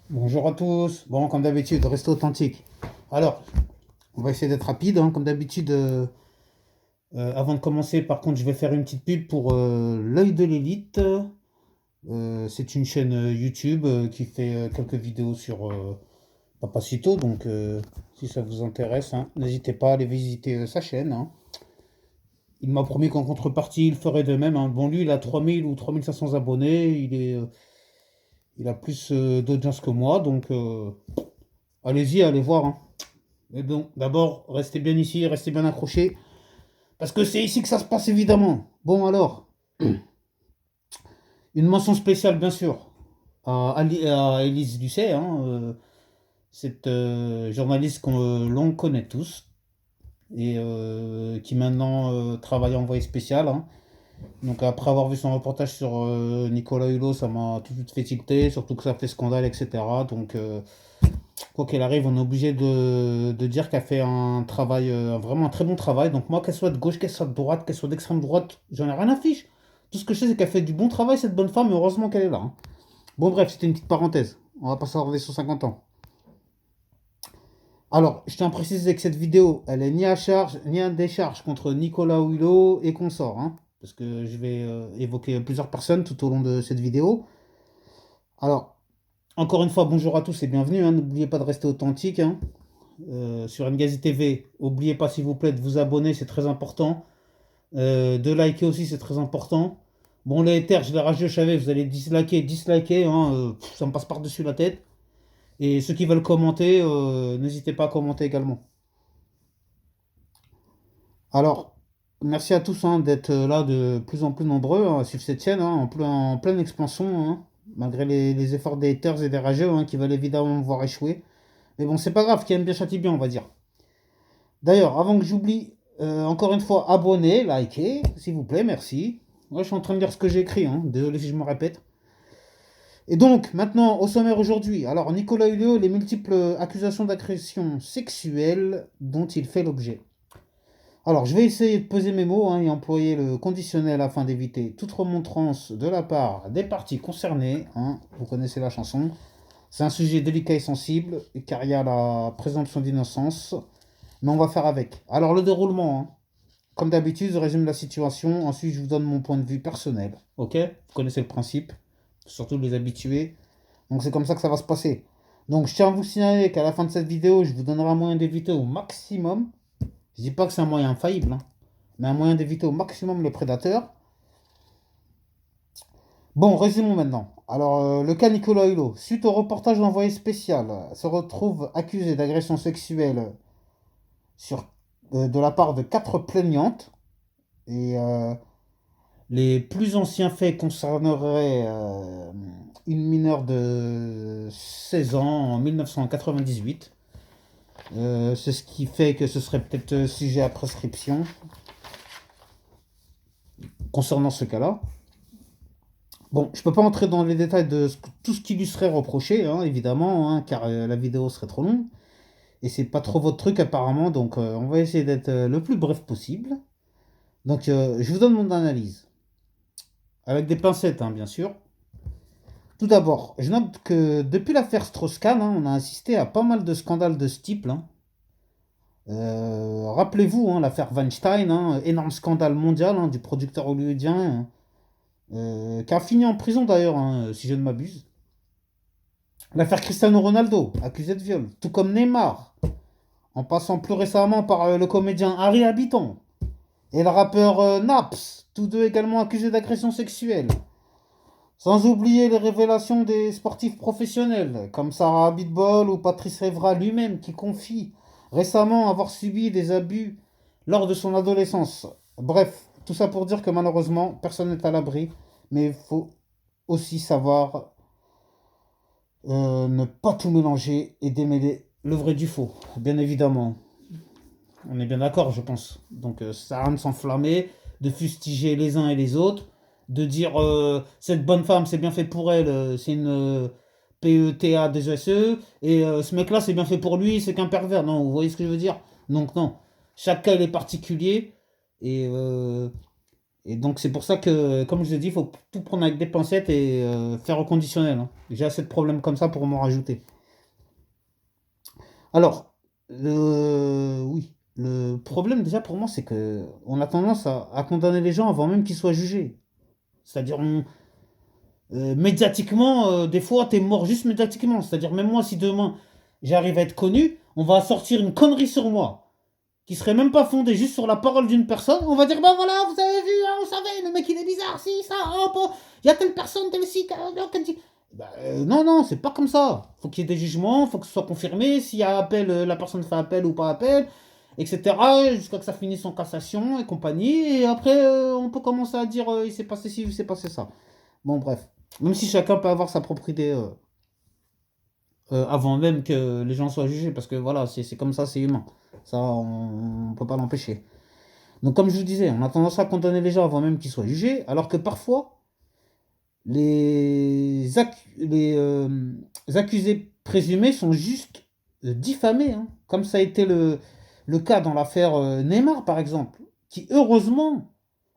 Bonjour à tous. Bon, comme d'habitude, restez authentique. Alors, on va essayer d'être rapide, hein, comme d'habitude. Avant de commencer, par contre, je vais faire une petite pub pour l'œil de l'élite. C'est une chaîne YouTube qui fait quelques vidéos sur Papacito. Donc, si ça vous intéresse, hein, n'hésitez pas à aller visiter sa chaîne, hein. Il m'a promis qu'en contrepartie, il ferait de même, hein. Bon, lui, il a 3000 ou 3500 abonnés. Il a plus d'audience que moi. Donc, allez-y, allez voir, hein. Mais bon, d'abord, restez bien ici, restez bien accrochés, parce que c'est ici que ça se passe évidemment. Bon alors, une mention spéciale bien sûr à Élise Lucet, hein, cette journaliste l'on connaît tous et qui maintenant travaille en envoyé spécial, hein. Donc après avoir vu son reportage sur Nicolas Hulot, ça m'a tout de suite fait tilter, surtout que ça fait scandale, etc. Donc quoi qu'il arrive, on est obligé de dire qu'elle fait un travail, vraiment un très bon travail. Donc moi, qu'elle soit de gauche, qu'elle soit de droite, qu'elle soit d'extrême droite, j'en ai rien à fiche. Tout ce que je sais, c'est qu'elle fait du bon travail, cette bonne femme, et heureusement qu'elle est là, hein. Bon bref, c'était une petite parenthèse. On va pas s'arrêter sur 50 ans. Alors, je tiens à préciser que cette vidéo, elle est ni à charge, ni à décharge contre Nicolas Hulot et consorts, hein, parce que je vais évoquer plusieurs personnes tout au long de cette vidéo. Alors, encore une fois, bonjour à tous et bienvenue, hein. N'oubliez pas de rester authentique, hein. Sur Ngazi TV. N'oubliez pas, s'il vous plaît, de vous abonner, c'est très important. De liker aussi, c'est très important. Bon, les haters, je les rageux, je savais, vous allez disliker, hein, ça me passe par-dessus la tête. Et ceux qui veulent commenter, n'hésitez pas à commenter également. Alors, merci à tous, hein, d'être là de plus en plus nombreux, hein, à suivre cette chaîne, hein, en pleine expansion, hein, malgré les efforts des haters et des rageux, hein, qui veulent évidemment me voir échouer. Mais bon, c'est pas grave, qui aime bien châtie bien, on va dire. D'ailleurs, avant que j'oublie, encore une fois, abonnez, likez, s'il vous plaît, merci. Ouais, je suis en train de lire ce que j'ai écrit, hein. Désolé si je me répète. Et donc, maintenant, au sommaire aujourd'hui. Alors, Nicolas Hulot, les multiples accusations d'agression sexuelle dont il fait l'objet. Alors, je vais essayer de peser mes mots, hein, et employer le conditionnel afin d'éviter toute remontrance de la part des parties concernées, hein. Vous connaissez la chanson. C'est un sujet délicat et sensible, car il y a la présomption d'innocence. Mais on va faire avec. Alors, le déroulement, hein. Comme d'habitude, je résume la situation. Ensuite, je vous donne mon point de vue personnel. Ok? Vous connaissez le principe. Surtout les habitués. Donc, c'est comme ça que ça va se passer. Donc, je tiens à vous signaler qu'à la fin de cette vidéo, je vous donnerai un moyen d'éviter au maximum. Je dis pas que c'est un moyen infaillible, hein, mais un moyen d'éviter au maximum les prédateurs. Bon, résumons maintenant. Alors, le cas Nicolas Hulot, suite au reportage d'envoyé spécial, se retrouve accusé d'agression sexuelle sur, de la part de 4 plaignantes. Et les plus anciens faits concerneraient une mineure de 16 ans en 1998. C'est ce qui fait que ce serait peut-être sujet à prescription concernant ce cas-là. Bon, je peux pas entrer dans les détails de tout ce qui lui serait reproché, hein, évidemment, hein, car la vidéo serait trop longue. Et c'est pas trop votre truc apparemment, donc on va essayer d'être le plus bref possible. Donc je vous donne mon analyse. Avec des pincettes, hein, bien sûr. Tout d'abord, je note que depuis l'affaire Strauss-Kahn, hein, on a assisté à pas mal de scandales de ce type, hein. Rappelez-vous, hein, l'affaire Weinstein, hein, énorme scandale mondial, hein, du producteur hollywoodien, hein, qui a fini en prison d'ailleurs, hein, si je ne m'abuse. L'affaire Cristiano Ronaldo, accusé de viol, tout comme Neymar, en passant plus récemment par le comédien Harry Habiton et le rappeur Naps, tous deux également accusés d'agression sexuelle. Sans oublier les révélations des sportifs professionnels, comme Sarah Abitbol ou Patrice Evra lui-même, qui confie récemment avoir subi des abus lors de son adolescence. Bref, tout ça pour dire que malheureusement, personne n'est à l'abri, mais il faut aussi savoir ne pas tout mélanger et démêler le vrai du faux, bien évidemment. On est bien d'accord, je pense. Donc, ça sert à rien de s'enflammer, de fustiger les uns et les autres, de dire cette bonne femme, c'est bien fait pour elle, c'est une PETA des SE, et ce mec-là, c'est bien fait pour lui, c'est qu'un pervers. Non, vous voyez ce que je veux dire? Donc, non. Chaque cas, il est particulier, et, Et donc c'est pour ça que, comme je l'ai dit, il faut tout prendre avec des pincettes et faire au conditionnel, hein. J'ai assez de problèmes comme ça pour m'en rajouter. Alors, oui, le problème déjà pour moi, c'est que on a tendance à condamner les gens avant même qu'ils soient jugés. C'est-à-dire, médiatiquement, des fois, t'es mort juste médiatiquement. C'est-à-dire, même moi, si demain j'arrive à être connu, on va sortir une connerie sur moi qui serait même pas fondée juste sur la parole d'une personne. On va dire, ben voilà, vous avez vu, hein, on savait, le mec il est bizarre, si, ça, hop, oh, il y a telle personne, telle ci, qu'elle dit. Non, non, c'est pas comme ça. Faut qu'il y ait des jugements, faut que ce soit confirmé. S'il y a appel, la personne fait appel ou pas appel, etc. Jusqu'à que ça finisse en cassation et compagnie. Et après, on peut commencer à dire, il s'est passé ci, il s'est passé ça. Bon, bref. Même si chacun peut avoir sa propre idée avant même que les gens soient jugés, parce que voilà, c'est comme ça, c'est humain. Ça, on ne peut pas l'empêcher. Donc, comme je vous disais, on a tendance à condamner les gens avant même qu'ils soient jugés, alors que parfois, les accusés présumés sont juste diffamés, hein. Comme ça a été le cas dans l'affaire Neymar, par exemple, qui heureusement,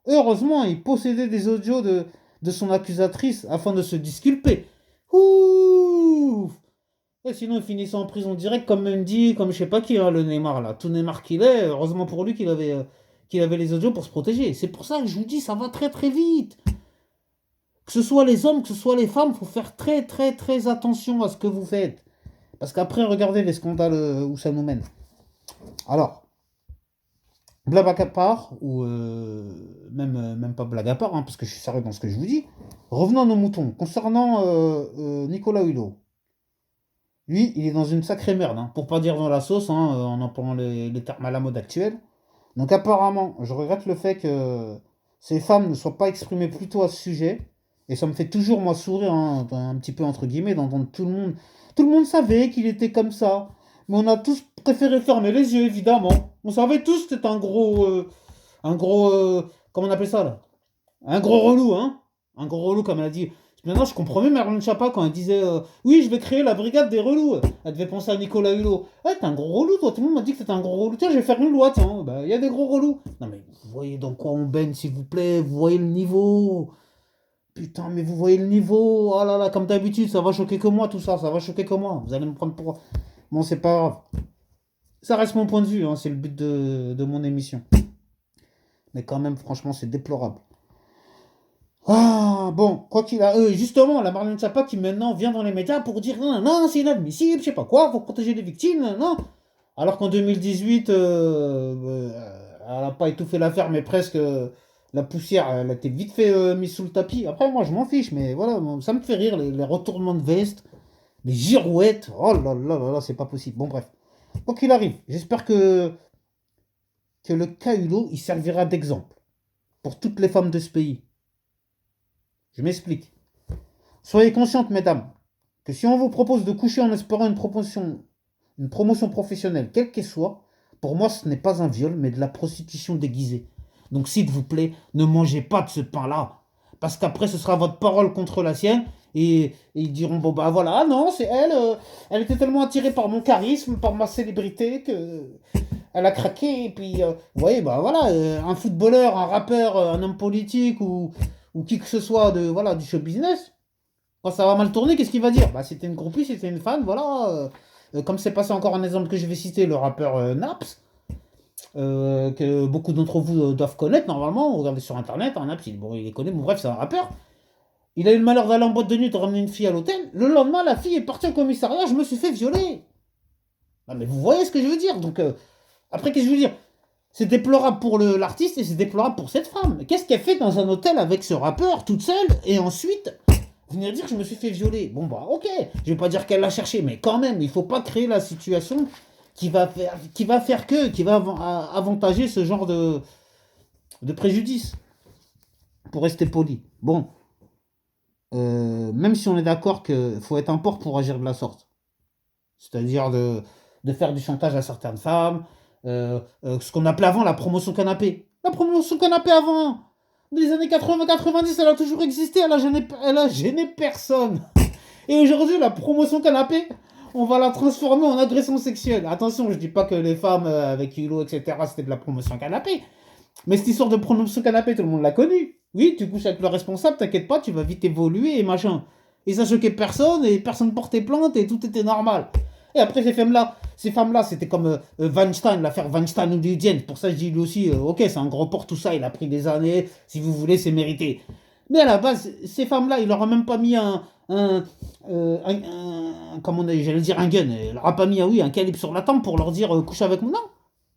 il possédait des audios de son accusatrice afin de se disculper. Ouh! Et sinon, il finissait en prison direct, comme Mendy, comme je sais pas qui, hein, le Neymar, là. Tout Neymar qu'il est, heureusement pour lui qu'il avait les audios pour se protéger. C'est pour ça que je vous dis, ça va très très vite. Que ce soit les hommes, que ce soit les femmes, il faut faire très très très attention à ce que vous faites. Parce qu'après, regardez les scandales où ça nous mène. Alors, blague à part, ou même pas blague à part, hein, parce que je suis sérieux dans ce que je vous dis. Revenons à nos moutons. Concernant Nicolas Hulot. Lui, il est dans une sacrée merde, hein, pour pas dire dans la sauce, hein, en employant les termes à la mode actuelle. Donc apparemment, je regrette le fait que ces femmes ne soient pas exprimées plus tôt à ce sujet. Et ça me fait toujours, moi, sourire, hein, un petit peu entre guillemets, d'entendre tout le monde. Tout le monde savait qu'il était comme ça. Mais on a tous préféré fermer les yeux, évidemment. On savait tous que c'était comment on appelle ça, là? Un gros relou, hein? Un gros relou, comme elle a dit. Maintenant, je comprends mieux Marlène Schiappa quand elle disait oui, je vais créer la brigade des relous. Elle devait penser à Nicolas Hulot. Ouais, t'es un gros relou, toi. Tout le monde m'a dit que t'étais un gros relou. Tiens, je vais faire une loi, tiens. Bah, il y a des gros relous. Non, mais vous voyez dans quoi on baigne, s'il vous plaît. Vous voyez le niveau. Putain, mais vous voyez le niveau. Oh là là, comme d'habitude, ça va choquer que moi, tout ça. Ça va choquer que moi. Vous allez me prendre pour. Bon, c'est pas grave. Ça reste mon point de vue, hein, c'est le but de mon émission. Mais quand même, franchement, c'est déplorable. Ah, bon, quoi qu'il a. Justement, la Marlène Schiappa qui maintenant vient dans les médias pour dire non, non, c'est inadmissible, je sais pas quoi, faut protéger les victimes, non, non. Alors qu'en 2018, elle a pas étouffé l'affaire, mais presque la poussière, elle a été vite fait mise sous le tapis. Après, moi, je m'en fiche, mais voilà, ça me fait rire, les retournements de veste, les girouettes. Oh là là là là, c'est pas possible. Bon, bref. Quoi qu'il arrive, j'espère que le cas Hulot, il servira d'exemple pour toutes les femmes de ce pays. Je m'explique. Soyez conscientes, mesdames, que si on vous propose de coucher en espérant une promotion professionnelle, quelle qu'elle soit, pour moi, ce n'est pas un viol, mais de la prostitution déguisée. Donc, s'il vous plaît, ne mangez pas de ce pain-là. Parce qu'après, ce sera votre parole contre la sienne. Et ils diront, bon, bah voilà, ah non, c'est elle. Elle était tellement attirée par mon charisme, par ma célébrité, que elle a craqué. Et puis, vous voyez, bah voilà, un footballeur, un rappeur, un homme politique ou qui que ce soit voilà, du show business, quand ça va mal tourner, qu'est-ce qu'il va dire? Bah, c'était une groupie, c'était une fan, voilà. Comme c'est passé encore un exemple que je vais citer, le rappeur Naps, que beaucoup d'entre vous doivent connaître normalement. Regardez sur internet, hein, Naps, bon, il les connaît, bon, bref, c'est un rappeur. Il a eu le malheur d'aller en boîte de nuit, de ramener une fille à l'hôtel. Le lendemain, la fille est partie au commissariat, je me suis fait violer. Ah, mais vous voyez ce que je veux dire? Donc, après, qu'est-ce que je veux dire? C'est déplorable pour l'artiste et c'est déplorable pour cette femme. Qu'est-ce qu'elle fait dans un hôtel avec ce rappeur, toute seule, et ensuite venir dire que je me suis fait violer? Bon, bah, ok, je vais pas dire qu'elle l'a cherché, mais quand même, il faut pas créer la situation qui va avantager ce genre de préjudice, pour rester poli. Bon, même si on est d'accord qu'il faut être un porc pour agir de la sorte, c'est-à-dire de faire du chantage à certaines femmes, ce qu'on appelait avant la promotion canapé. La promotion canapé avant, des années 80-90, elle a toujours existé, elle a gêné personne. Et aujourd'hui, la promotion canapé, on va la transformer en agression sexuelle. Attention, je dis pas que les femmes avec Hulot, etc., c'était de la promotion canapé. Mais cette histoire de prononciation canapé, tout le monde l'a connu. Oui, tu couches avec le responsable, t'inquiète pas, tu vas vite évoluer et machin. Et ça choquait personne, et personne portait plainte, et tout était normal. Et après, ces femmes-là, c'était comme Weinstein, l'affaire Weinstein-Ludienne. Pour ça, je dis lui aussi, ok, c'est un gros porc, tout ça, il a pris des années, si vous voulez, c'est mérité. Mais à la base, ces femmes-là, il leur a même pas mis comment j'allais dire un gun. Il leur a pas mis, oui, un calibre sur la tempe pour leur dire, couche avec moi. Non,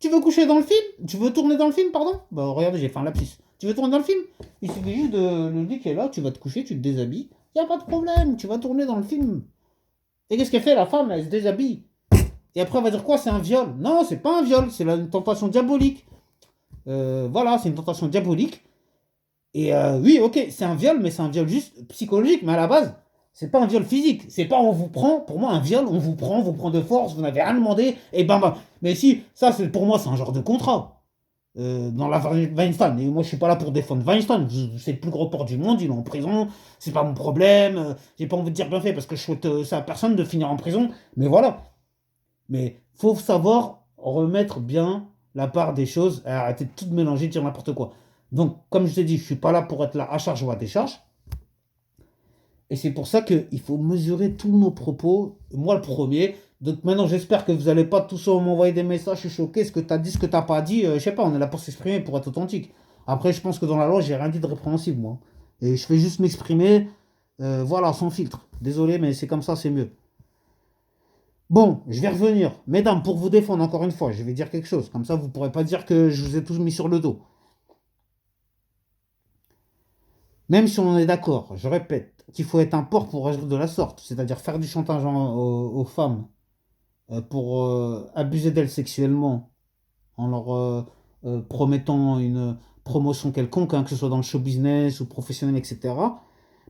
tu veux coucher dans le film? Tu veux tourner dans le film, pardon? Bah regardez, j'ai fait un lapsus. Tu veux tourner dans le film? Il suffit juste de le dire qui est là, tu vas te coucher, tu te déshabilles. Y a pas de problème, tu vas tourner dans le film. Et qu'est-ce qu'elle fait la femme? Elle se déshabille. Et après elle va dire quoi? C'est un viol. Non, c'est pas un viol, c'est une tentation diabolique. Voilà, c'est une tentation diabolique. Et oui, ok, c'est un viol, mais c'est un viol juste psychologique. Mais à la base, c'est pas un viol physique. C'est pas on vous prend. Pour moi, un viol, on vous prend de force, vous n'avez rien demandé, et bam bam. Mais si, ça, pour moi, c'est un genre de contrat. Dans la Weinstein. Et moi, je suis pas là pour défendre Weinstein. C'est le plus gros porc du monde, il est en prison. C'est pas mon problème. J'ai pas envie de dire bien fait parce que je souhaite ça à personne de finir en prison. Mais voilà. Mais faut savoir remettre bien la part des choses, et arrêter de tout mélanger, de dire n'importe quoi. Donc, comme je t'ai dit, je suis pas là pour être là à charge ou à décharge. Et c'est pour ça qu'il faut mesurer tous nos propos, moi le premier. Donc maintenant, j'espère que vous n'allez pas tous m'envoyer des messages, je suis choqué, ce que tu as dit, ce que tu n'as pas dit. Je sais pas, on est là pour s'exprimer, pour être authentique. Après, je pense que dans la loi, j'ai rien dit de répréhensible, moi. Et je fais juste m'exprimer, voilà, sans filtre. Désolé, mais c'est comme ça, c'est mieux. Bon, je vais revenir. Mesdames, pour vous défendre encore une fois, je vais dire quelque chose. Comme ça, vous ne pourrez pas dire que je vous ai tous mis sur le dos. Même si on en est d'accord, je répète, qu'il faut être un porc pour agir de la sorte, c'est-à-dire faire du chantage aux femmes pour abuser d'elles sexuellement en leur promettant une promotion quelconque, hein, que ce soit dans le show business ou professionnel, etc.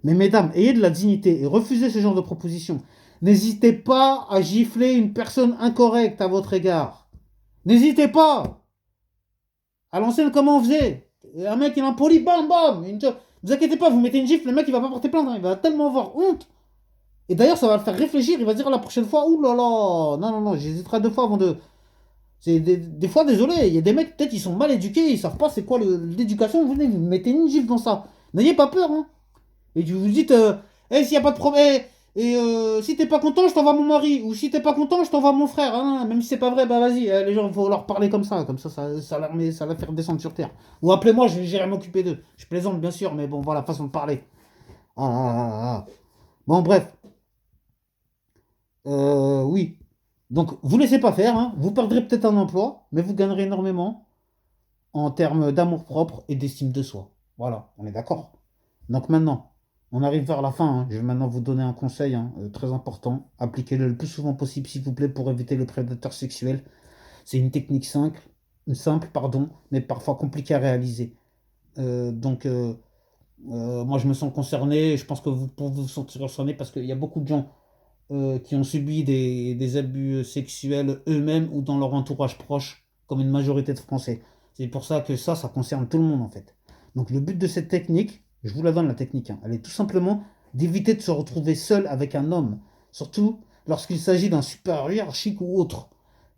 Mais mesdames, ayez de la dignité et refusez ce genre de proposition. N'hésitez pas à gifler une personne incorrecte à votre égard. N'hésitez pas. À l'ancienne, comment on faisait? Un mec, il est impoli, bam, bam. Vous inquiétez pas, vous mettez une gifle, le mec, il va pas porter plainte, hein, il va tellement avoir honte. Et d'ailleurs, ça va le faire réfléchir, il va dire la prochaine fois, ouh là là, non, non, non, j'hésiterai deux fois avant de. C'est des fois, désolé, il y a des mecs, peut-être, ils sont mal éduqués, ils savent pas c'est quoi l'éducation, vous venez, vous mettez une gifle dans ça. N'ayez pas peur, hein. Et vous vous dites, s'il n'y a pas de problème, si t'es pas content, je t'envoie mon mari. Ou si t'es pas content, je t'envoie mon frère, hein. Même si c'est pas vrai, bah vas-y, les gens, il faut leur parler comme ça va faire descendre sur terre. Ou appelez-moi, j'irai m'occuper d'eux. Je plaisante, bien sûr, mais bon, voilà, façon de parler. Ah, ah, ah, ah. Bon, bref, oui. Donc, vous laissez pas faire, hein. Vous perdrez peut-être un emploi, mais vous gagnerez énormément en termes d'amour-propre et d'estime de soi. Voilà, on est d'accord. Donc maintenant, on arrive vers la fin, hein. Je vais maintenant vous donner un conseil, hein, très important. Appliquez-le le plus souvent possible, s'il vous plaît, pour éviter les prédateurs sexuels. C'est une technique simple, pardon, mais parfois compliquée à réaliser. Moi, je me sens concerné. Je pense que vous pouvez vous sentir concerné parce qu'il y a beaucoup de gens qui ont subi des abus sexuels eux-mêmes ou dans leur entourage proche, comme une majorité de Français. C'est pour ça que ça concerne tout le monde en fait. Donc le but de cette technique, je vous la donne la technique, hein, elle est tout simplement d'éviter de se retrouver seul avec un homme, surtout lorsqu'il s'agit d'un supérieur hiérarchique ou autre.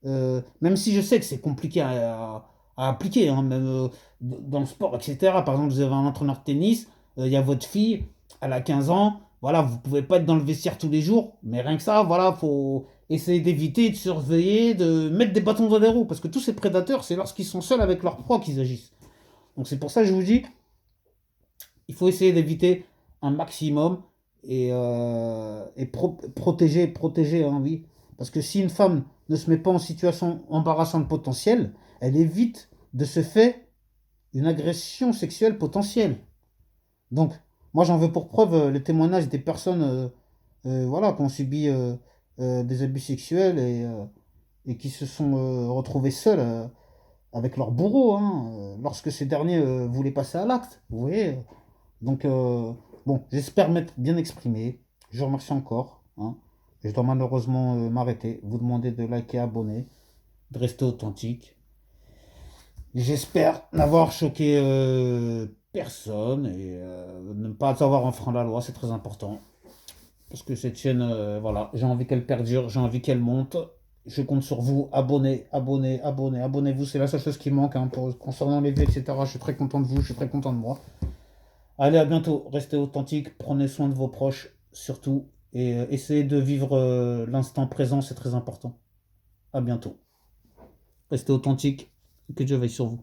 Même si je sais que c'est compliqué à appliquer, hein, même dans le sport, etc. Par exemple, vous avez un entraîneur de tennis, il y a votre fille, elle a 15 ans, voilà, vous pouvez pas être dans le vestiaire tous les jours, mais rien que ça, voilà, faut essayer d'éviter, de surveiller, de mettre des bâtons dans les roues, parce que tous ces prédateurs, c'est lorsqu'ils sont seuls avec leur proie qu'ils agissent. Donc c'est pour ça que je vous dis, il faut essayer d'éviter un maximum et protéger, hein, oui. Parce que si une femme ne se met pas en situation embarrassante potentielle, elle évite de se faire une agression sexuelle potentielle. Donc, moi, j'en veux pour preuve les témoignages des personnes voilà, qui ont subi des abus sexuels et qui se sont retrouvées seules avec leur bourreau, hein, lorsque ces derniers voulaient passer à l'acte. Vous voyez. Donc, bon, j'espère m'être bien exprimé. Je vous remercie encore, hein. Je dois malheureusement m'arrêter. Vous demander de liker, abonner, de rester authentique. J'espère n'avoir choqué personne et ne pas avoir enfreint la loi, c'est très important. Parce que cette chaîne, voilà, j'ai envie qu'elle perdure, j'ai envie qu'elle monte. Je compte sur vous. Abonnez-vous. C'est la seule chose qui manque hein, concernant les vues, etc. Je suis très content de vous, je suis très content de moi. Allez, à bientôt. Restez authentiques, prenez soin de vos proches, surtout. Et essayez de vivre l'instant présent, c'est très important. À bientôt. Restez authentiques. Que Dieu veille sur vous.